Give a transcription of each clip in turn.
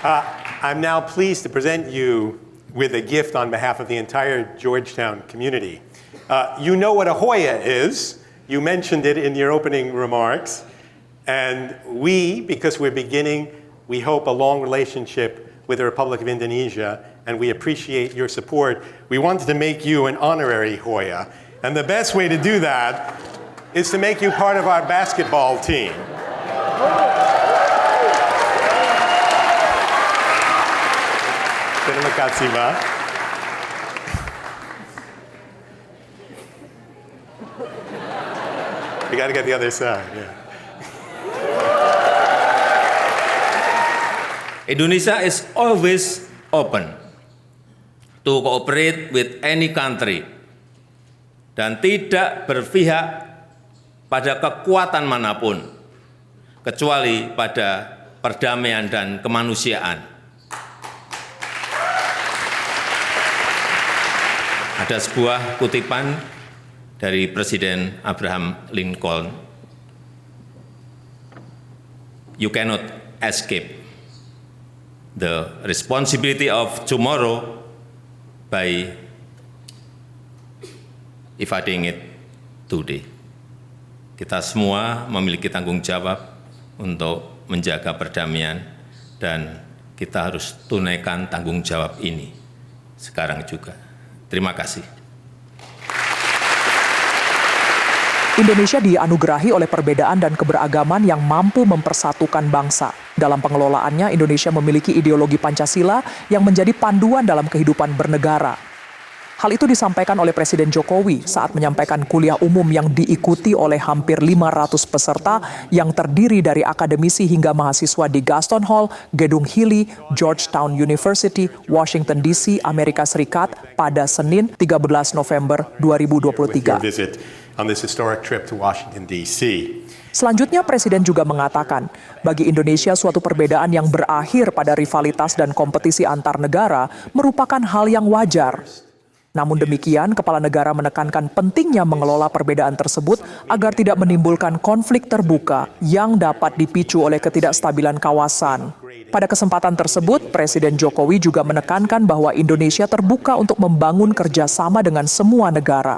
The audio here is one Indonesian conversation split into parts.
I'm now pleased to present you with a gift on behalf of the entire Georgetown community. You know what a Hoya is. You mentioned it in your opening remarks. And we, because we're beginning, we hope, a long relationship with the Republic of Indonesia, and we appreciate your support. We wanted to make you an honorary Hoya. And the best way to do that is to make you part of our basketball team. Terima kasih, Mbak. We got to get the other side. Yeah. Indonesia is always open to cooperate with any country dan tidak berpihak pada kekuatan manapun kecuali pada perdamaian dan kemanusiaan. Ada sebuah kutipan dari Presiden Abraham Lincoln, "You cannot escape the responsibility of tomorrow by evading it today." Kita semua memiliki tanggung jawab untuk menjaga perdamaian dan kita harus tunaikan tanggung jawab ini sekarang juga. Terima kasih. Indonesia dianugerahi oleh perbedaan dan keberagaman yang mampu mempersatukan bangsa. Dalam pengelolaannya, Indonesia memiliki ideologi Pancasila yang menjadi panduan dalam kehidupan bernegara. Hal itu disampaikan oleh Presiden Jokowi saat menyampaikan kuliah umum yang diikuti oleh hampir 500 peserta yang terdiri dari akademisi hingga mahasiswa di Gaston Hall, Gedung Healy, Georgetown University, Washington DC, Amerika Serikat pada Senin 13 November 2023. On this historic trip to Washington, D.C. Selanjutnya, Presiden juga mengatakan, bagi Indonesia suatu perbedaan yang berakhir pada rivalitas dan kompetisi antar negara merupakan hal yang wajar. Namun demikian, Kepala Negara menekankan pentingnya mengelola perbedaan tersebut agar tidak menimbulkan konflik terbuka yang dapat dipicu oleh ketidakstabilan kawasan. Pada kesempatan tersebut, Presiden Jokowi juga menekankan bahwa Indonesia terbuka untuk membangun kerjasama dengan semua negara.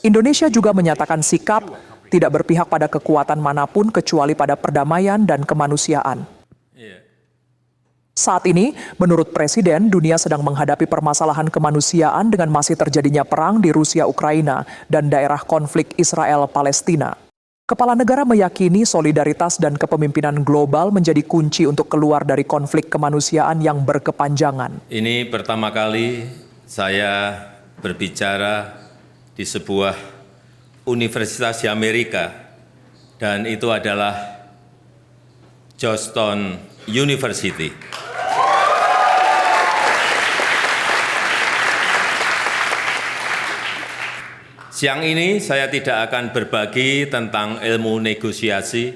Indonesia juga menyatakan sikap tidak berpihak pada kekuatan manapun kecuali pada perdamaian dan kemanusiaan. Saat ini, menurut Presiden, dunia sedang menghadapi permasalahan kemanusiaan dengan masih terjadinya perang di Rusia-Ukraina dan daerah konflik Israel-Palestina. Kepala negara meyakini solidaritas dan kepemimpinan global menjadi kunci untuk keluar dari konflik kemanusiaan yang berkepanjangan. Ini pertama kali saya berbicara di sebuah universitas di Amerika, dan itu adalah Georgetown University. Siang ini saya tidak akan berbagi tentang ilmu negosiasi,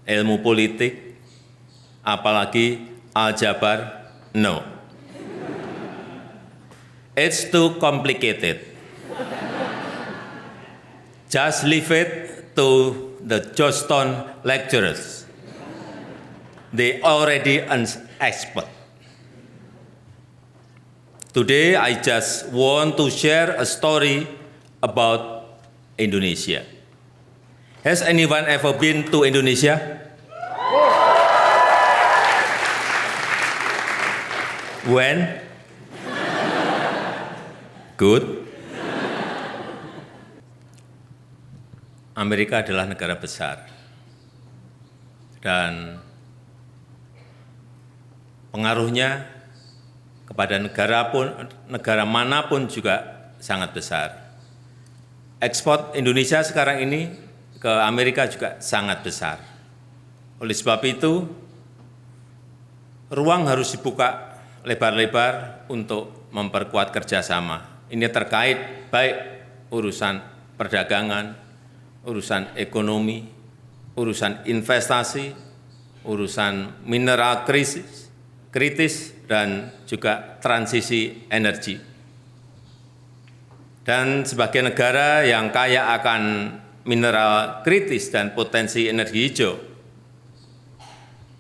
ilmu politik, apalagi aljabar, no. It's too complicated. Just leave it to the Georgetown lecturers. They already an expert. Today, I just want to share a story about Indonesia. Has anyone ever been to Indonesia? When? Good. Amerika adalah negara besar dan pengaruhnya kepada negara manapun juga sangat besar. Ekspor Indonesia sekarang ini ke Amerika juga sangat besar. Oleh sebab itu, ruang harus dibuka lebar-lebar untuk memperkuat kerjasama. Ini terkait baik urusan perdagangan, urusan ekonomi, urusan investasi, urusan mineral kritis, dan juga transisi energi. Dan sebagai negara yang kaya akan mineral kritis dan potensi energi hijau,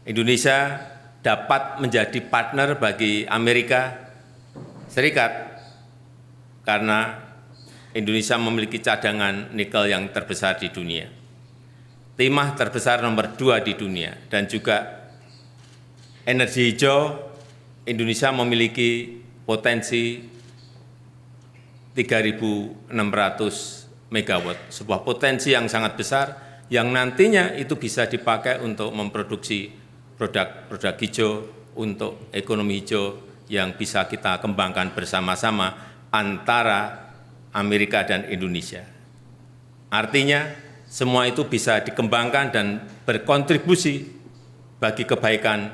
Indonesia dapat menjadi partner bagi Amerika Serikat karena Indonesia memiliki cadangan nikel yang terbesar di dunia, timah terbesar nomor 2 di dunia, dan juga energi hijau. Indonesia memiliki potensi 3.600 megawatt, sebuah potensi yang sangat besar yang nantinya itu bisa dipakai untuk memproduksi produk-produk hijau untuk ekonomi hijau yang bisa kita kembangkan bersama-sama antara Amerika dan Indonesia. Artinya semua itu bisa dikembangkan dan berkontribusi bagi kebaikan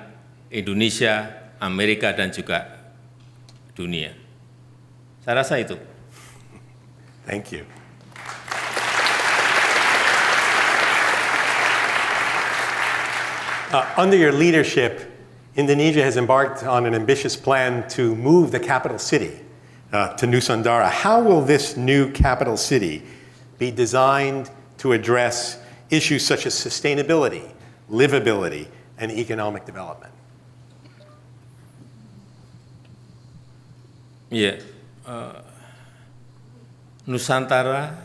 Indonesia, Amerika, dan juga dunia. Saya rasa itu. Thank you. Under your leadership, Indonesia has embarked on an ambitious plan to move the capital city to Nusantara. How will this new capital city be designed to address issues such as sustainability, livability, and economic development? Ya, Nusantara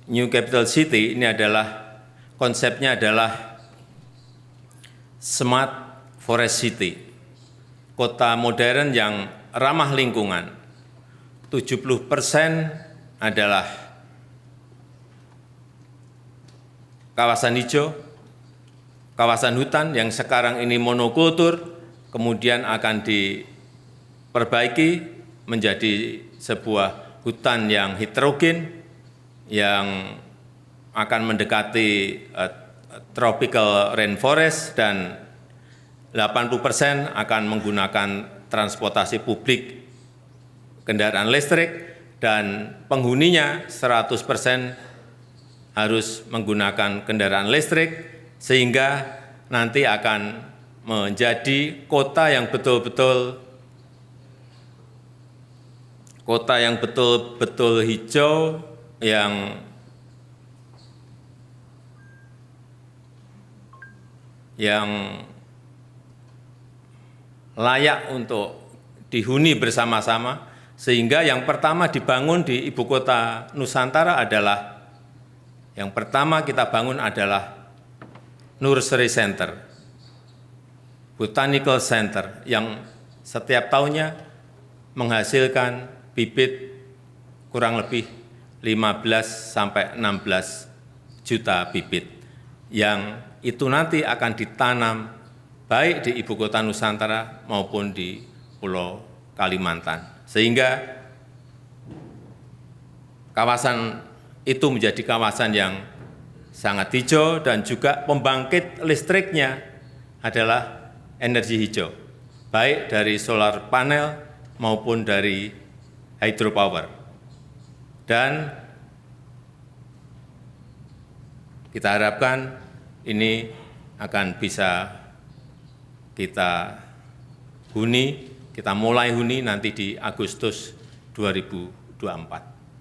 New Capital City ini adalah konsepnya adalah Smart Forest City, kota modern yang ramah lingkungan. 70% adalah kawasan hijau, kawasan hutan yang sekarang ini monokultur, kemudian akan diperbaiki menjadi sebuah hutan yang heterogen, yang akan mendekati tropical rainforest, dan 80% akan menggunakan transportasi publik, kendaraan listrik, dan penghuninya 100% harus menggunakan kendaraan listrik, sehingga nanti akan menjadi kota yang betul-betul hijau, yang layak untuk dihuni bersama-sama, sehingga yang pertama dibangun di ibu kota Nusantara adalah, yang pertama kita bangun adalah Nursery Center, Botanical Center, yang setiap tahunnya menghasilkan bibit kurang lebih 15 sampai 16 juta bibit, yang itu nanti akan ditanam baik di ibu kota Nusantara maupun di Pulau Kalimantan, sehingga kawasan itu menjadi kawasan yang sangat hijau, dan juga pembangkit listriknya adalah energi hijau, baik dari solar panel maupun dari hydropower. Dan kita harapkan ini akan bisa kita mulai huni nanti di Agustus 2024.